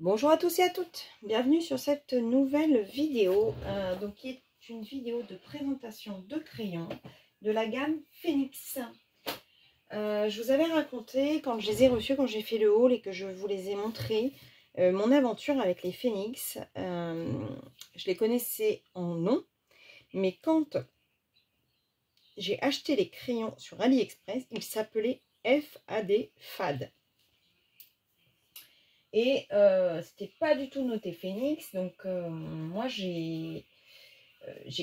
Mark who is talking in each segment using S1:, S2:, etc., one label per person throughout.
S1: Bonjour à tous et à toutes, bienvenue sur cette nouvelle vidéo, qui est une vidéo de présentation de crayons de la gamme Phoenix. Je vous avais raconté quand je les ai reçus, quand j'ai fait le haul et que je vous les ai montrés, mon aventure avec les Phoenix. Je les connaissais en nom, mais quand j'ai acheté les crayons sur AliExpress, ils s'appelaient FAD. Et c'était pas du tout noté Phoenix, donc moi j'ai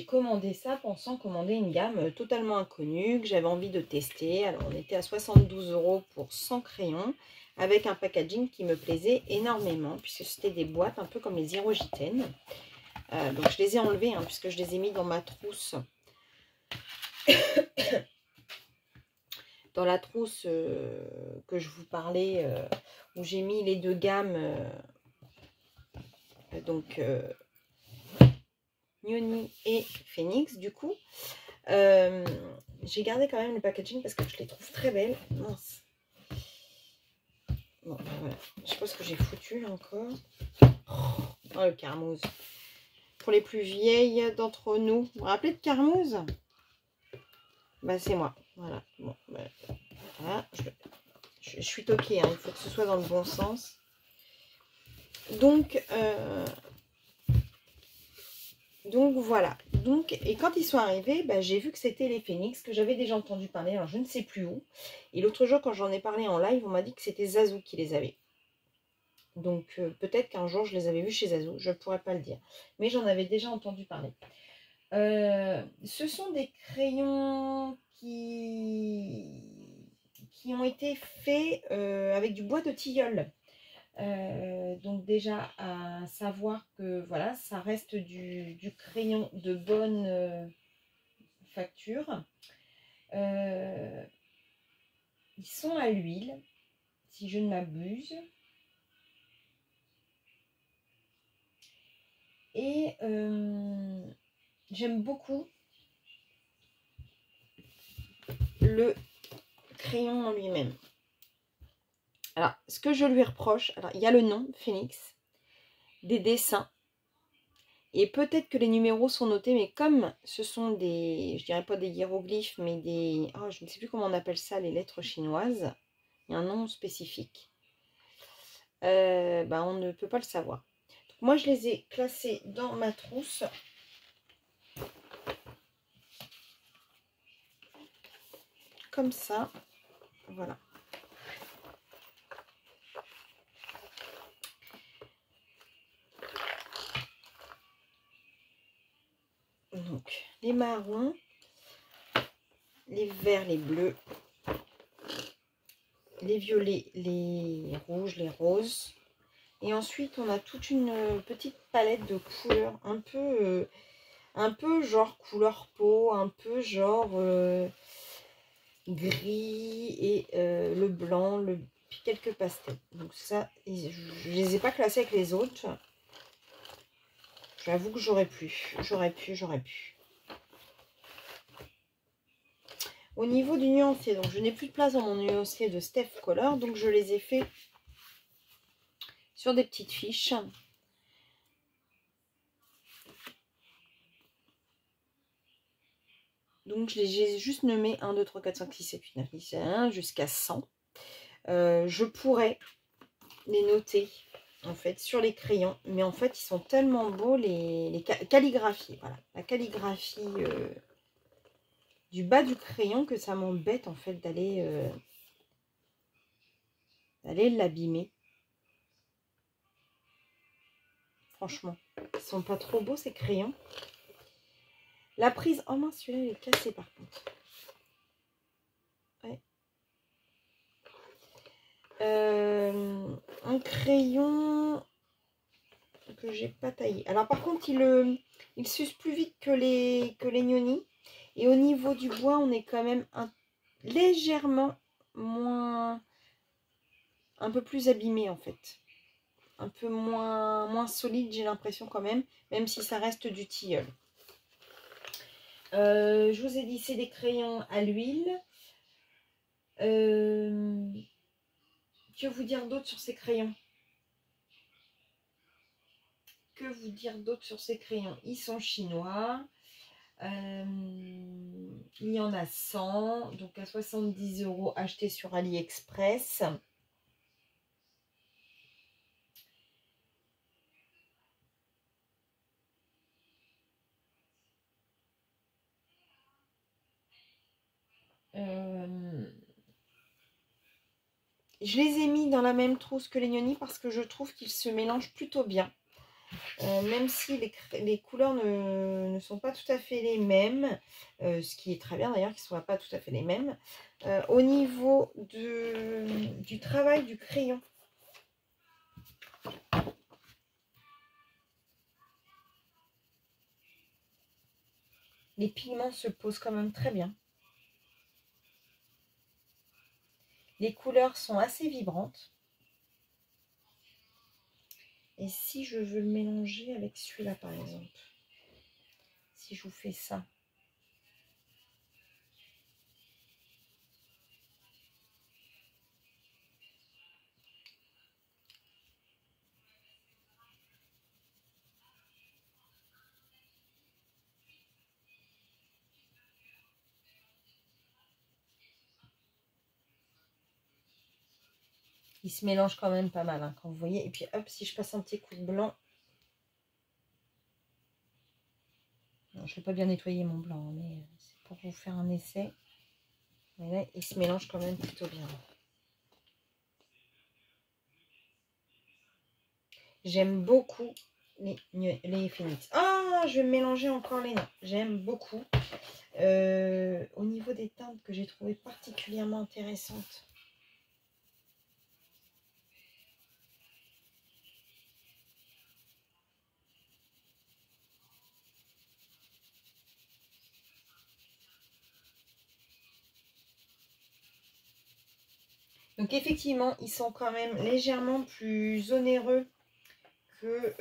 S1: commandé ça pensant commander une gamme totalement inconnue que j'avais envie de tester. Alors on était à 72 € pour 100 crayons avec un packaging qui me plaisait énormément puisque c'était des boîtes un peu comme les Hirogiten. Donc je les ai enlevées puisque je les ai mis dans ma trousse. Dans la trousse que je vous parlais, où j'ai mis les deux gammes, Nyoni et Phoenix. Du coup, j'ai gardé quand même le packaging parce que je les trouve très belles. Mince. Bon, voilà. Je sais pas ce que j'ai foutu là encore. Oh, le Carmouze. Pour les plus vieilles d'entre nous, vous vous rappelez de Carmouze? Bah, c'est moi. Voilà. Bon, bah, voilà. Je suis toquée, il faut que ce soit dans le bon sens. Donc voilà. Et quand ils sont arrivés, j'ai vu que c'était les Phoenix, que j'avais déjà entendu parler, alors je ne sais plus où. Et l'autre jour, quand j'en ai parlé en live, on m'a dit que c'était Zazou qui les avait. Donc peut-être qu'un jour je les avais vus chez Zazou, je ne pourrais pas le dire. Mais j'en avais déjà entendu parler. Ce sont des crayons qui ont été faits avec du bois de tilleul. Donc déjà à savoir que voilà, ça reste du crayon de bonne facture. Ils sont à l'huile, si je ne m'abuse. Et j'aime beaucoup le crayon en lui-même. Alors, ce que je lui reproche, alors il y a le nom, Phoenix, des dessins. Et peut-être que les numéros sont notés, mais comme ce sont des, je dirais pas des hiéroglyphes, mais des, oh, je ne sais plus comment on appelle ça, les lettres chinoises. Il y a un nom spécifique. On ne peut pas le savoir. Donc, moi, je les ai classés dans ma trousse. Comme ça. Voilà. Donc, les marrons, les verts, les bleus, les violets, les rouges, les roses. Et ensuite, on a toute une petite palette de couleurs un peu genre couleur peau, un peu genre gris et le blanc, puis quelques pastels. Donc ça, je les ai pas classés avec les autres. J'avoue que j'aurais pu. Au niveau du nuancier, donc je n'ai plus de place dans mon nuancier de Steph Color, donc je les ai fait sur des petites fiches. Donc j'ai juste nommé 1, 2, 3, 4, 5, 6, 7, 8, 9, 10, 1 jusqu'à 100. Je pourrais les noter en fait sur les crayons, mais en fait ils sont tellement beaux les calligraphies. Voilà, la calligraphie du bas du crayon que ça m'embête en fait d'aller l'abîmer. Franchement, ils sont pas trop beaux ces crayons. La prise, oh mince, celui-là il est cassé par contre. Ouais. Un crayon que j'ai pas taillé. Alors par contre il s'use plus vite que les Nyoni. Et au niveau du bois, on est quand même légèrement moins, un peu plus abîmé en fait. Un peu moins solide, j'ai l'impression quand même si ça reste du tilleul. Je vous ai dit, c'est des crayons à l'huile. Que vous dire d'autre sur ces crayons? que vous dire d'autre sur ces crayons? Ils sont chinois. Il y en a 100, donc à 70 € achetés sur AliExpress. Je les ai mis dans la même trousse que les Nioni parce que je trouve qu'ils se mélangent plutôt bien. Même si les couleurs ne sont pas tout à fait les mêmes, ce qui est très bien d'ailleurs qu'ils ne soient pas tout à fait les mêmes. Au niveau du travail du crayon, les pigments se posent quand même très bien. Les couleurs sont assez vibrantes. Et si je veux le mélanger avec celui-là par exemple, si je vous fais ça. Il se mélange quand même pas mal, hein, quand vous voyez. Et puis hop, si je passe un petit coup de blanc. Non, je ne l'ai pas bien nettoyé mon blanc, mais c'est pour vous faire un essai. Mais là, il se mélange quand même plutôt bien. J'aime beaucoup les Phoenix. Ah, je vais mélanger encore les noms. J'aime beaucoup. Au niveau des teintes que j'ai trouvées particulièrement intéressantes. Donc effectivement, ils sont quand même légèrement plus onéreux que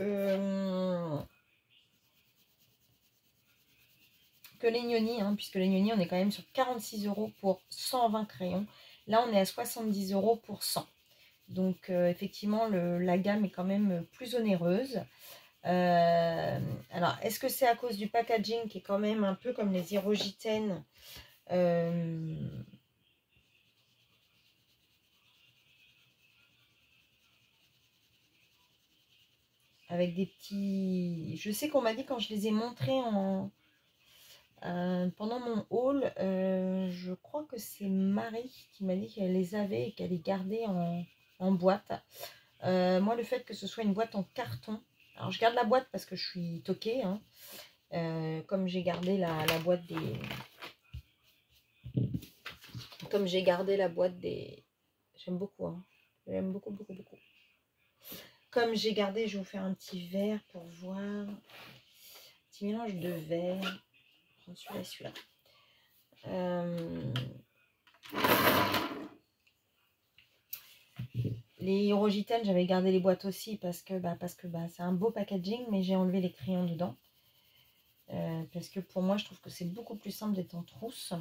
S1: les Nioni, hein, puisque les Nioni, on est quand même sur 46 € pour 120 crayons. Là, on est à 70 € pour 100. Donc effectivement, la gamme est quand même plus onéreuse. Alors, est-ce que c'est à cause du packaging qui est quand même un peu comme les Hirogiten avec des petits... Je sais qu'on m'a dit quand je les ai montrés pendant mon haul, je crois que c'est Marie qui m'a dit qu'elle les avait et qu'elle les gardait en boîte. Moi, le fait que ce soit une boîte en carton, alors je garde la boîte parce que je suis toquée, hein, comme j'ai gardé la boîte des... Comme j'ai gardé la boîte des... J'aime beaucoup, hein. J'aime beaucoup, beaucoup, beaucoup. Comme j'ai gardé, je vais vous faire un petit verre pour voir. Un petit mélange de verre. Celui-là, celui-là. Les Hirogiten, j'avais gardé les boîtes aussi parce que c'est un beau packaging, mais j'ai enlevé les crayons dedans. Parce que pour moi, je trouve que c'est beaucoup plus simple d'être en trousse.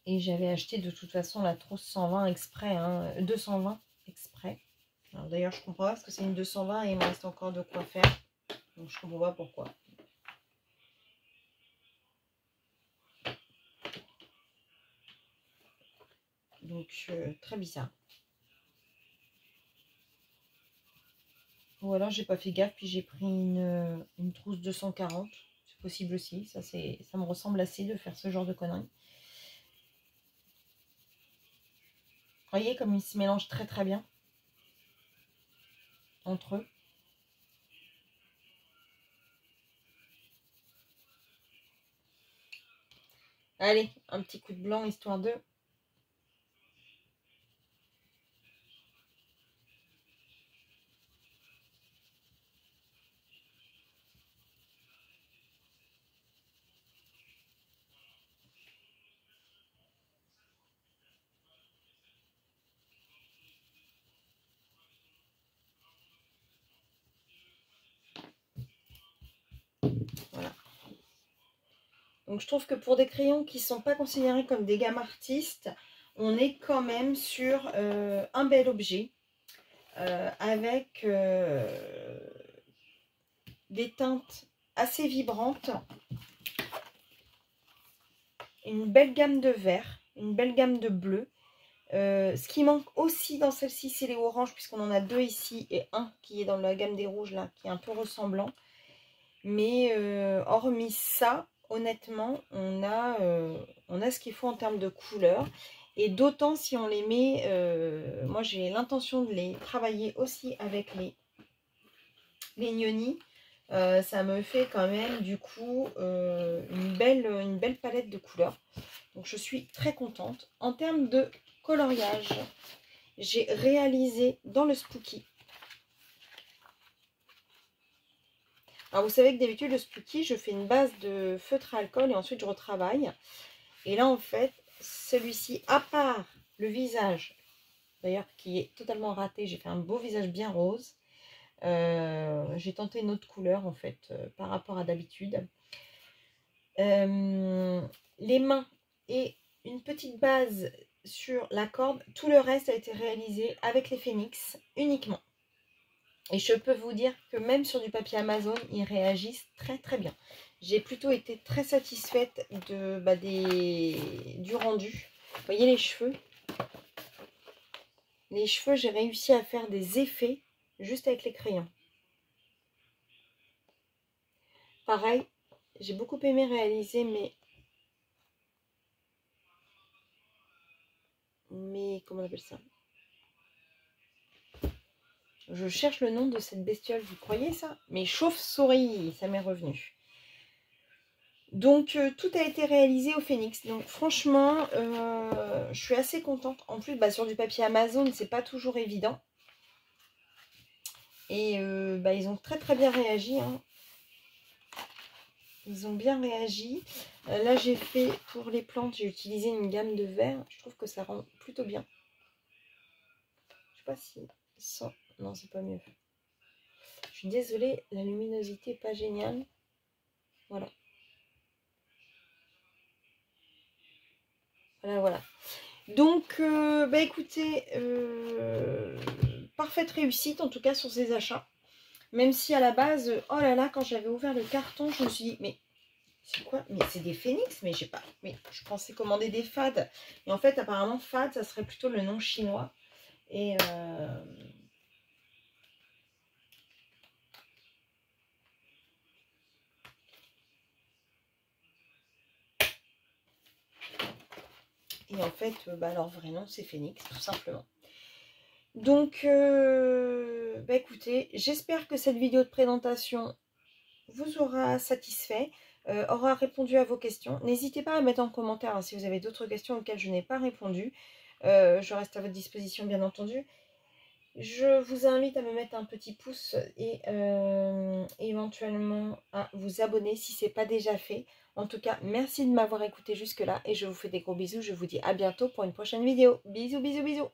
S1: Et j'avais acheté de toute façon la trousse 120 exprès, hein, 220 exprès. D'ailleurs, je comprends pas parce que c'est une 220 et il me reste encore de quoi faire. Donc, je comprends pas pourquoi. Donc, très bizarre. Ou alors, j'ai pas fait gaffe, puis j'ai pris une trousse 240. C'est possible aussi. Ça me ressemble assez de faire ce genre de conneries. Vous voyez comme ils se mélangent très très bien entre eux. Allez, un petit coup de blanc histoire de... Voilà. Donc je trouve que pour des crayons qui ne sont pas considérés comme des gammes artistes, on est quand même sur un bel objet. avec des teintes assez vibrantes. Une belle gamme de vert, une belle gamme de bleu. Ce qui manque aussi dans celle-ci, c'est les oranges, puisqu'on en a 2 ici et un qui est dans la gamme des rouges, là, qui est un peu ressemblant. Mais hormis ça, honnêtement, on a ce qu'il faut en termes de couleurs. Et d'autant si on les met, moi j'ai l'intention de les travailler aussi avec les Nioni. Ça me fait quand même du coup une belle palette de couleurs. Donc je suis très contente. En termes de coloriage, j'ai réalisé dans le Spooky. Alors vous savez que d'habitude le Spooky, je fais une base de feutre à alcool et ensuite je retravaille. Et là en fait, celui-ci, à part le visage, d'ailleurs qui est totalement raté, j'ai fait un beau visage bien rose. J'ai tenté une autre couleur en fait par rapport à d'habitude. Les mains et une petite base sur la corde. Tout le reste a été réalisé avec les phénix uniquement. Et je peux vous dire que même sur du papier Amazon, ils réagissent très très bien. J'ai plutôt été très satisfaite du rendu. Vous voyez les cheveux? Les cheveux, j'ai réussi à faire des effets juste avec les crayons. Pareil, j'ai beaucoup aimé réaliser mes comment on appelle ça? Je cherche le nom de cette bestiole, vous croyez ça? Mes chauves-souris, ça m'est revenu. Donc tout a été réalisé au Phénix. Donc franchement, je suis assez contente. En plus, sur du papier Amazon, c'est pas toujours évident. Et ils ont très très bien réagi. Hein. Ils ont bien réagi. Là, j'ai fait pour les plantes, j'ai utilisé une gamme de vert. Je trouve que ça rend plutôt bien. Je sais pas si ça... Non, c'est pas mieux. Je suis désolée, la luminosité n'est pas géniale. Voilà. Voilà. Donc, écoutez, parfaite réussite en tout cas sur ces achats. Même si à la base, oh là là, quand j'avais ouvert le carton, je me suis dit, mais c'est quoi? Mais c'est des phénix, mais j'ai pas. Mais je pensais commander des fades. Et en fait, apparemment, fade, ça serait plutôt le nom chinois. Et en fait, leur vrai nom, c'est Phénix, tout simplement. Donc, écoutez, j'espère que cette vidéo de présentation vous aura satisfait, aura répondu à vos questions. N'hésitez pas à mettre en commentaire hein, si vous avez d'autres questions auxquelles je n'ai pas répondu. Je reste à votre disposition, bien entendu. Je vous invite à me mettre un petit pouce et éventuellement à vous abonner si ce n'est pas déjà fait. En tout cas, merci de m'avoir écouté jusque-là et je vous fais des gros bisous. Je vous dis à bientôt pour une prochaine vidéo. Bisous, bisous, bisous.